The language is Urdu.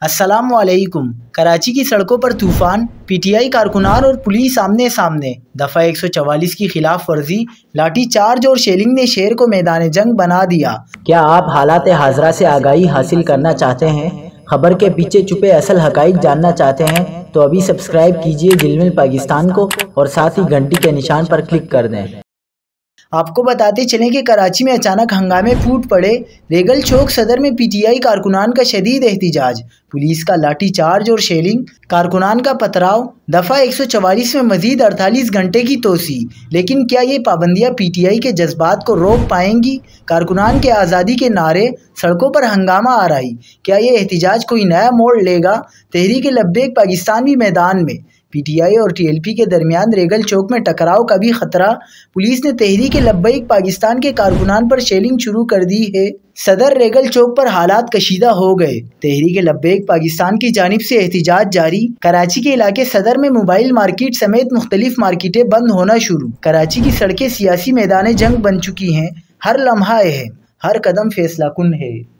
السلام علیکم۔ کراچی کی سڑکوں پر طوفان، پی ٹی آئی کارکنان اور پولیس آمنے سامنے۔ دفعہ 144 کی خلاف ورزی، لاٹھی چارج اور شیلنگ نے شہر کو میدان جنگ بنا دیا۔ کیا آپ حالات حاضرہ سے آگاہی حاصل کرنا چاہتے ہیں؟ خبر کے پیچھے چھپے اصل حقائق جاننا چاہتے ہیں تو ابھی سبسکرائب کیجئے جلمل پاکستان کو اور ساتھ ہی گھنٹی کے نشان پر کلک کر دیں۔ آپ کو بتاتے چلیں کہ کراچی میں اچانک ہنگامے پھوٹ پڑے۔ ریگل چوک صدر میں پی ٹی آئی کارکنان کا شدید احتجاج، پولیس کا لاٹھی چارج اور شیلنگ، کارکنان کا پتھراؤ۔ دفعہ 144 میں مزید 48 گھنٹے کی توسیع، لیکن کیا یہ پابندیاں پی ٹی آئی کے جذبات کو روک پائیں گی؟ کارکنان کے آزادی کے نعرے، سڑکوں پر ہنگامہ آرائی۔ کیا یہ احتجاج کوئی نیا موڑ لے گا؟ تحریک لبیک پاکستان بھی میدان میں۔ پی ٹی آئی اور ٹی ایل پی کے درمیان ریگل چوک میں ٹکراؤ کا بھی خطرہ۔ پولیس نے تحریک لبیک پاکستان کے کارکنان پر شیلنگ شروع کر دی ہے۔ صدر ریگل چوک پر حالات کشیدہ ہو گئے۔ تحریک لبیک پاکستان کی جانب سے احتجاج جاری۔ کراچی کے علاقے صدر میں موبائل مارکیٹ سمیت مختلف مارکیٹیں بند ہونا شروع۔ کراچی کی سڑکیں سیاسی میدان جنگ بن چکی ہیں۔ ہر لمحہ اہم، ہر قدم فیصلہ کن ہے۔